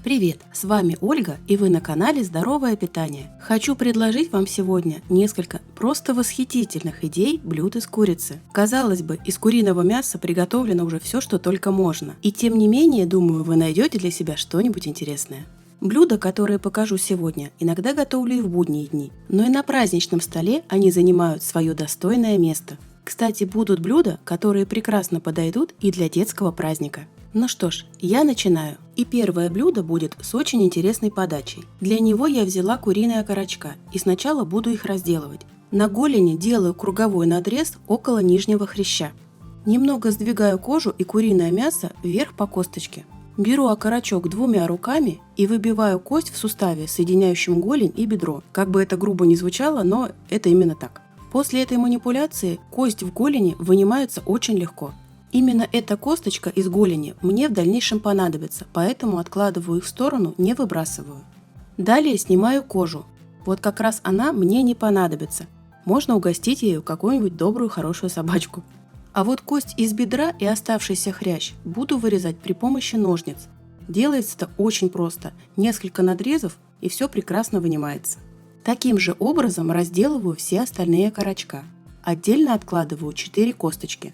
Привет, с вами Ольга, и вы на канале Здоровое питание. Хочу предложить вам сегодня несколько просто восхитительных идей блюд из курицы. Казалось бы, из куриного мяса приготовлено уже все, что только можно. И тем не менее, думаю, вы найдете для себя что-нибудь интересное. Блюда, которые покажу сегодня, иногда готовлю и в будние дни, но и на праздничном столе они занимают свое достойное место. Кстати, будут блюда, которые прекрасно подойдут и для детского праздника. Ну что ж, я начинаю. И первое блюдо будет с очень интересной подачей. Для него я взяла куриные окорочка и сначала буду их разделывать. На голени делаю круговой надрез около нижнего хряща. Немного сдвигаю кожу и куриное мясо вверх по косточке. Беру окорочок двумя руками и выбиваю кость в суставе, соединяющем голень и бедро. Как бы это грубо ни звучало, но это именно так. После этой манипуляции кость в голени вынимается очень легко. Именно эта косточка из голени мне в дальнейшем понадобится, поэтому откладываю их в сторону, не выбрасываю. Далее снимаю кожу. Вот как раз она мне не понадобится. Можно угостить ею какую-нибудь добрую, хорошую собачку. А вот кость из бедра и оставшийся хрящ буду вырезать при помощи ножниц. Делается это очень просто. Несколько надрезов, и все прекрасно вынимается. Таким же образом разделываю все остальные окорочка. Отдельно откладываю 4 косточки.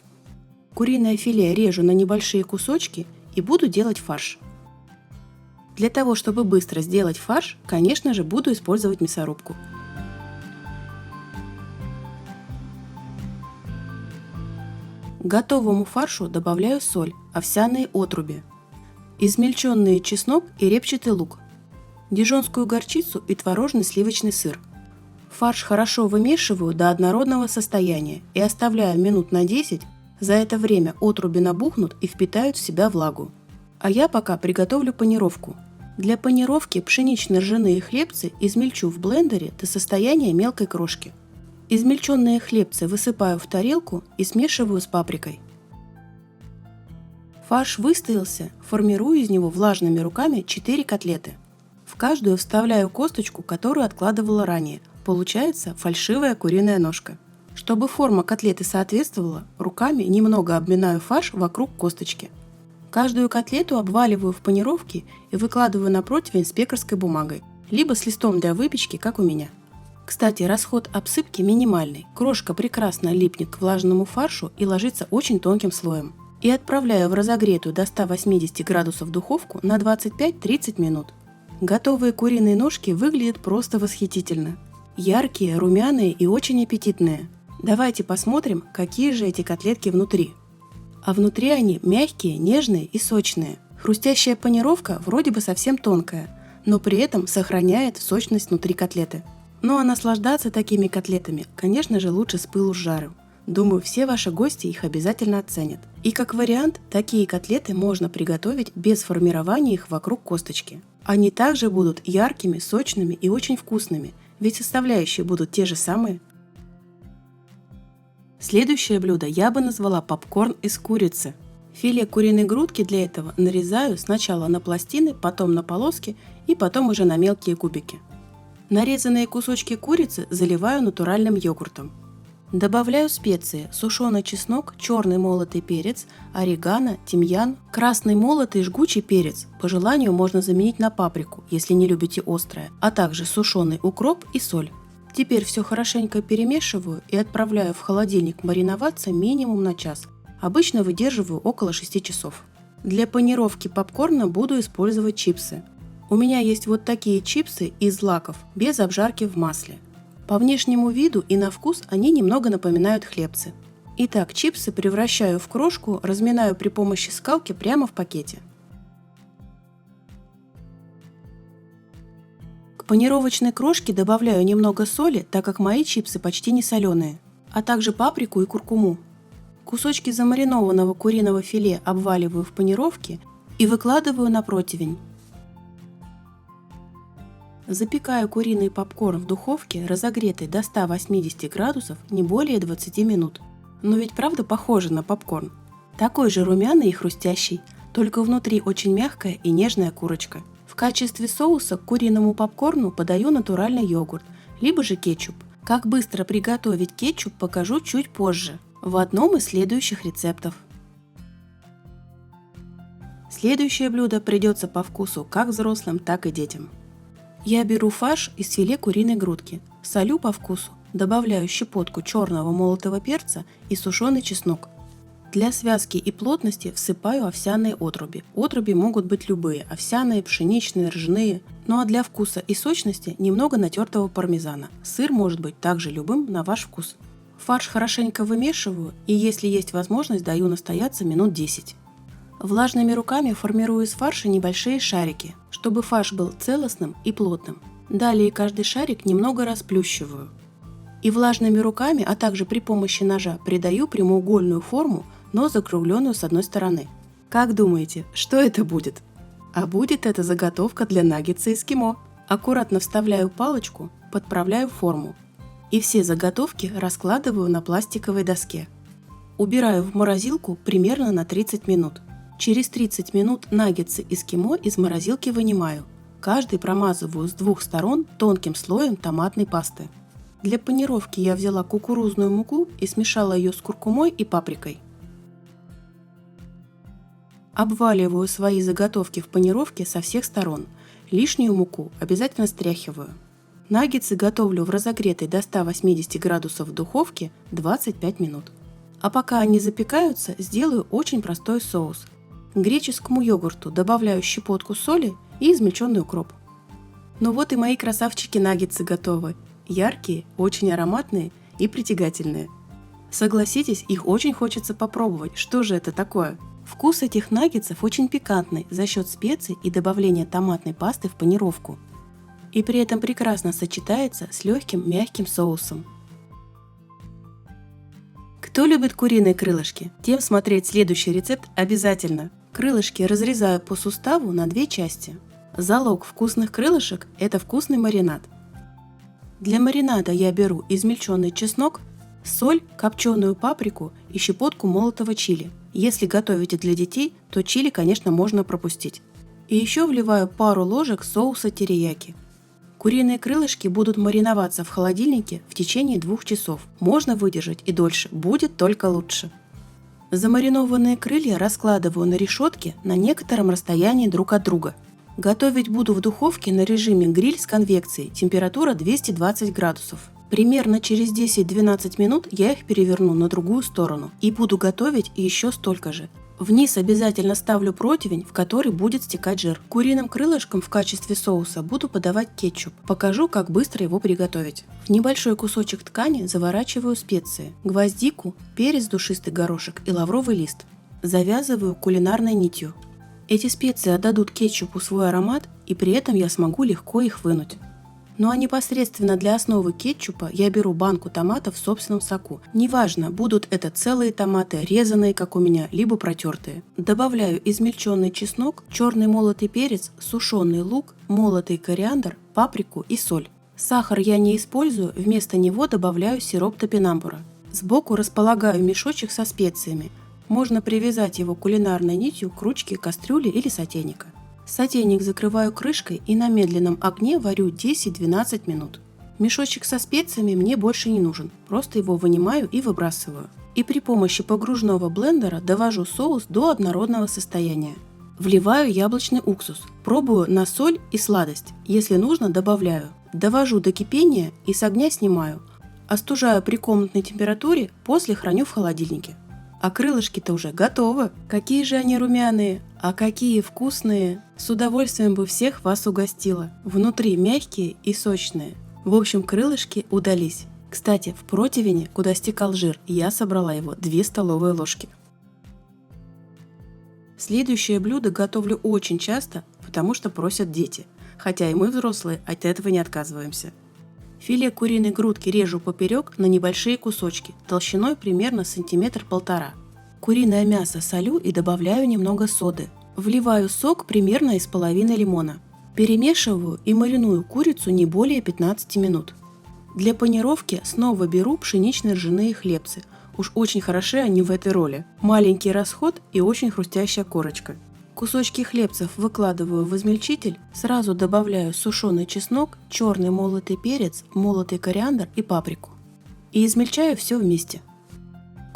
Куриное филе режу на небольшие кусочки и буду делать фарш. Для того, чтобы быстро сделать фарш, конечно же, буду использовать мясорубку. К готовому фаршу добавляю соль, овсяные отруби, измельченный чеснок и репчатый лук, дижонскую горчицу и творожный сливочный сыр. Фарш хорошо вымешиваю до однородного состояния и оставляю минут на 10. За это время отруби набухнут и впитают в себя влагу. А я пока приготовлю панировку. Для панировки пшенично-ржаные хлебцы измельчу в блендере до состояния мелкой крошки. Измельченные хлебцы высыпаю в тарелку и смешиваю с паприкой. Фарш выстоялся, формирую из него влажными руками 4 котлеты. В каждую вставляю косточку, которую откладывала ранее. Получается фальшивая куриная ножка. Чтобы форма котлеты соответствовала, руками немного обминаю фарш вокруг косточки. Каждую котлету обваливаю в панировке и выкладываю на противень с пекарской бумагой, либо с листом для выпечки, как у меня. Кстати, расход обсыпки минимальный, крошка прекрасно липнет к влажному фаршу и ложится очень тонким слоем. И отправляю в разогретую до 180 градусов духовку на 25-30 минут. Готовые куриные ножки выглядят просто восхитительно. Яркие, румяные и очень аппетитные. Давайте посмотрим, какие же эти котлетки внутри. А внутри они мягкие, нежные и сочные. Хрустящая панировка вроде бы совсем тонкая, но при этом сохраняет сочность внутри котлеты. Ну а наслаждаться такими котлетами, конечно же, лучше с пылу с жару. Думаю, все ваши гости их обязательно оценят. И как вариант, такие котлеты можно приготовить без формирования их вокруг косточки. Они также будут яркими, сочными и очень вкусными, ведь составляющие будут те же самые. Следующее блюдо я бы назвала попкорн из курицы. Филе куриной грудки для этого нарезаю сначала на пластины, потом на полоски и потом уже на мелкие кубики. Нарезанные кусочки курицы заливаю натуральным йогуртом. Добавляю специи: сушеный чеснок, черный молотый перец, орегано, тимьян, красный молотый жгучий перец. По желанию можно заменить на паприку, если не любите острое, а также сушеный укроп и соль. Теперь все хорошенько перемешиваю и отправляю в холодильник мариноваться минимум на час. Обычно выдерживаю около 6 часов. Для панировки попкорна буду использовать чипсы. У меня есть вот такие чипсы из злаков, без обжарки в масле. По внешнему виду и на вкус они немного напоминают хлебцы. Итак, чипсы превращаю в крошку, разминаю при помощи скалки прямо в пакете. К панировочной крошке добавляю немного соли, так как мои чипсы почти не соленые, а также паприку и куркуму. Кусочки замаринованного куриного филе обваливаю в панировке и выкладываю на противень. Запекаю куриный попкорн в духовке, разогретой до 180 градусов, не более 20 минут. Но ведь правда похоже на попкорн? Такой же румяный и хрустящий, только внутри очень мягкая и нежная курочка. В качестве соуса к куриному попкорну подаю натуральный йогурт, либо же кетчуп. Как быстро приготовить кетчуп, покажу чуть позже, в одном из следующих рецептов. Следующее блюдо придется по вкусу как взрослым, так и детям. Я беру фарш из филе куриной грудки, солю по вкусу, добавляю щепотку черного молотого перца и сушеный чеснок. Для связки и плотности всыпаю овсяные отруби. Отруби могут быть любые – овсяные, пшеничные, ржаные. Ну а для вкуса и сочности немного натертого пармезана. Сыр может быть также любым на ваш вкус. Фарш хорошенько вымешиваю и, если есть возможность, даю настояться минут 10. Влажными руками формирую из фарша небольшие шарики, чтобы фарш был целостным и плотным. Далее каждый шарик немного расплющиваю. И влажными руками, а также при помощи ножа придаю прямоугольную форму, но закругленную с одной стороны. Как думаете, что это будет? А будет это заготовка для наггетса эскимо. Аккуратно вставляю палочку, подправляю форму. И все заготовки раскладываю на пластиковой доске. Убираю в морозилку примерно на 30 минут. Через 30 минут наггетсы эскимо из морозилки вынимаю. Каждый промазываю с двух сторон тонким слоем томатной пасты. Для панировки я взяла кукурузную муку и смешала ее с куркумой и паприкой. Обваливаю свои заготовки в панировке со всех сторон. Лишнюю муку обязательно стряхиваю. Наггетсы готовлю в разогретой до 180 градусов духовке 25 минут. А пока они запекаются, сделаю очень простой соус. К греческому йогурту добавляю щепотку соли и измельченный укроп. Ну вот и мои красавчики-наггетсы готовы. Яркие, очень ароматные и притягательные. Согласитесь, их очень хочется попробовать. Что же это такое? Вкус этих наггетсов очень пикантный за счет специй и добавления томатной пасты в панировку. И при этом прекрасно сочетается с легким мягким соусом. Кто любит куриные крылышки, тем смотреть следующий рецепт обязательно. Крылышки разрезаю по суставу на две части. Залог вкусных крылышек – это вкусный маринад. Для маринада я беру измельченный чеснок, соль, копченую паприку и щепотку молотого чили. Если готовите для детей, то чили, конечно, можно пропустить. И еще вливаю пару ложек соуса терияки. Куриные крылышки будут мариноваться в холодильнике в течение 2 часов. Можно выдержать и дольше, будет только лучше. Замаринованные крылья раскладываю на решетке на некотором расстоянии друг от друга. Готовить буду в духовке на режиме гриль с конвекцией, температура 220 градусов. Примерно через 10-12 минут я их переверну на другую сторону и буду готовить еще столько же. Вниз обязательно ставлю противень, в который будет стекать жир. Куриным крылышкам в качестве соуса буду подавать кетчуп. Покажу, как быстро его приготовить. В небольшой кусочек ткани заворачиваю специи, гвоздику, перец душистый горошек и лавровый лист. Завязываю кулинарной нитью. Эти специи отдадут кетчупу свой аромат, и при этом я смогу легко их вынуть. Ну а непосредственно для основы кетчупа я беру банку томатов в собственном соку. Неважно, будут это целые томаты, резаные, как у меня, либо протертые. Добавляю измельченный чеснок, черный молотый перец, сушеный лук, молотый кориандр, паприку и соль. Сахар я не использую, вместо него добавляю сироп топинамбура. Сбоку располагаю мешочек со специями. Можно привязать его кулинарной нитью к ручке кастрюли или сотейника. Сотейник закрываю крышкой и на медленном огне варю 10-12 минут. Мешочек со специями мне больше не нужен, просто его вынимаю и выбрасываю. И при помощи погружного блендера довожу соус до однородного состояния. Вливаю яблочный уксус, пробую на соль и сладость, если нужно добавляю. Довожу до кипения и с огня снимаю. Остужаю при комнатной температуре, после храню в холодильнике. А крылышки-то уже готовы. Какие же они румяные, а какие вкусные. С удовольствием бы всех вас угостила. Внутри мягкие и сочные. В общем, крылышки удались. Кстати, в противне, куда стекал жир, я собрала его 2 столовые ложки. Следующее блюдо готовлю очень часто, потому что просят дети. Хотя и мы, взрослые, от этого не отказываемся. Филе куриной грудки режу поперек на небольшие кусочки, толщиной примерно 1,5 см. Куриное мясо солю и добавляю немного соды. Вливаю сок примерно из половины лимона. Перемешиваю и мариную курицу не более 15 минут. Для панировки снова беру пшеничные ржаные хлебцы. Уж очень хороши они в этой роли. Маленький расход и очень хрустящая корочка. Кусочки хлебцев выкладываю в измельчитель, сразу добавляю сушеный чеснок, черный молотый перец, молотый кориандр и паприку. И измельчаю все вместе.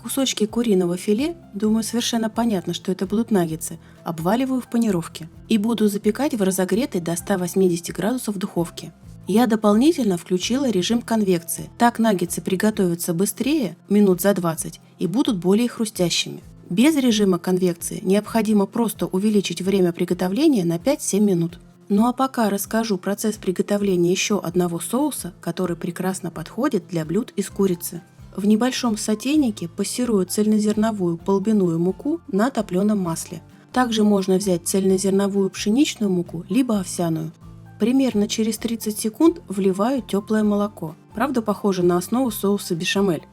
Кусочки куриного филе, думаю, совершенно понятно, что это будут наггетсы, обваливаю в панировке и буду запекать в разогретой до 180 градусов духовке. Я дополнительно включила режим конвекции, так наггетсы приготовятся быстрее, минут за 20, и будут более хрустящими. Без режима конвекции необходимо просто увеличить время приготовления на 5-7 минут. Ну а пока расскажу процесс приготовления еще одного соуса, который прекрасно подходит для блюд из курицы. В небольшом сотейнике пассерую цельнозерновую полбяную муку на топленом масле. Также можно взять цельнозерновую пшеничную муку, либо овсяную. Примерно через 30 секунд вливаю теплое молоко, правда похоже на основу соуса бешамель.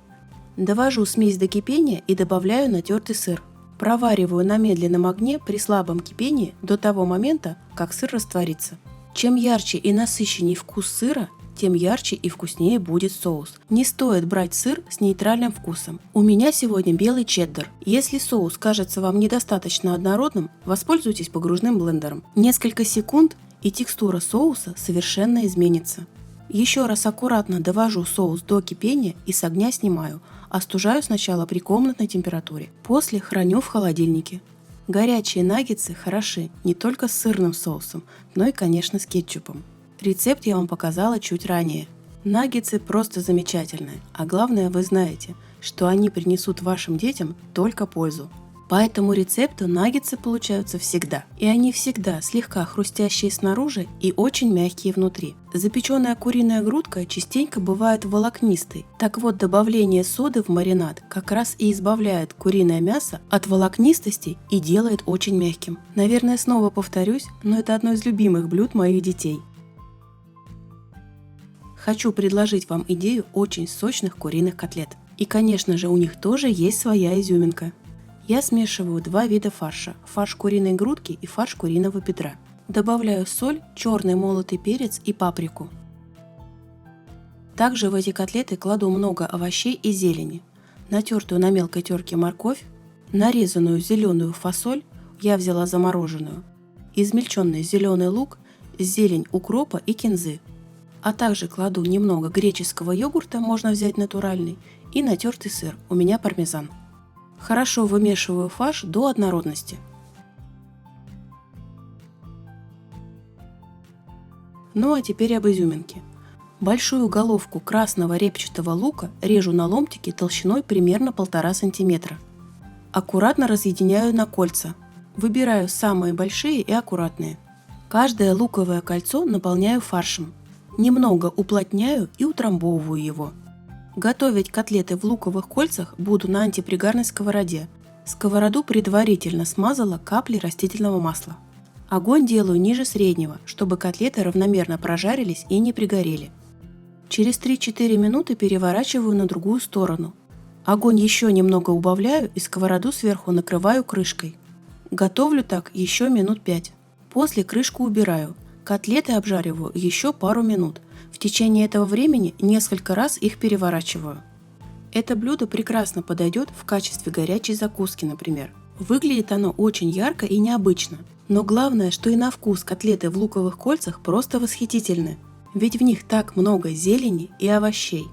Довожу смесь до кипения и добавляю натертый сыр. Провариваю на медленном огне при слабом кипении до того момента, как сыр растворится. Чем ярче и насыщеннее вкус сыра, тем ярче и вкуснее будет соус. Не стоит брать сыр с нейтральным вкусом. У меня сегодня белый чеддер. Если соус кажется вам недостаточно однородным, воспользуйтесь погружным блендером. Несколько секунд, и текстура соуса совершенно изменится. Еще раз аккуратно довожу соус до кипения и с огня снимаю. Остужаю сначала при комнатной температуре, после храню в холодильнике. Горячие наггетсы хороши не только с сырным соусом, но и, конечно, с кетчупом. Рецепт я вам показала чуть ранее. Наггетсы просто замечательные, а главное вы знаете, что они принесут вашим детям только пользу. По этому рецепту наггетсы получаются всегда, и они всегда слегка хрустящие снаружи и очень мягкие внутри. Запеченная куриная грудка частенько бывает волокнистой, так вот добавление соды в маринад как раз и избавляет куриное мясо от волокнистости и делает очень мягким. Наверное, снова повторюсь, но это одно из любимых блюд моих детей. Хочу предложить вам идею очень сочных куриных котлет. И, конечно же, у них тоже есть своя изюминка. Я смешиваю два вида фарша – фарш куриной грудки и фарш куриного бедра. Добавляю соль, черный молотый перец и паприку. Также в эти котлеты кладу много овощей и зелени. Натертую на мелкой терке морковь, нарезанную зеленую фасоль, я взяла замороженную, измельченный зеленый лук, зелень укропа и кинзы. А также кладу немного греческого йогурта, можно взять натуральный, и натертый сыр, у меня пармезан. Хорошо вымешиваю фарш до однородности. Ну а теперь об изюминке. Большую головку красного репчатого лука режу на ломтики толщиной примерно 1,5 см. Аккуратно разъединяю на кольца. Выбираю самые большие и аккуратные. Каждое луковое кольцо наполняю фаршем. Немного уплотняю и утрамбовываю его. Готовить котлеты в луковых кольцах буду на антипригарной сковороде. Сковороду предварительно смазала каплей растительного масла. Огонь делаю ниже среднего, чтобы котлеты равномерно прожарились и не пригорели. Через 3-4 минуты переворачиваю на другую сторону. Огонь еще немного убавляю и сковороду сверху накрываю крышкой. Готовлю так еще минут 5. После крышку убираю. Котлеты обжариваю еще пару минут. В течение этого времени несколько раз их переворачиваю. Это блюдо прекрасно подойдет в качестве горячей закуски, например. Выглядит оно очень ярко и необычно. Но главное, что и на вкус котлеты в луковых кольцах просто восхитительны. Ведь в них так много зелени и овощей.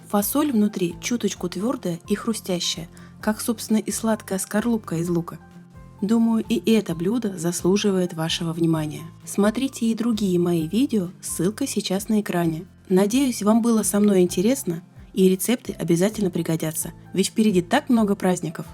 Фасоль внутри чуточку твердая и хрустящая, как, собственно, и сладкая скорлупка из лука. Думаю, и это блюдо заслуживает вашего внимания. Смотрите и другие мои видео, ссылка сейчас на экране. Надеюсь, вам было со мной интересно, и рецепты обязательно пригодятся, ведь впереди так много праздников.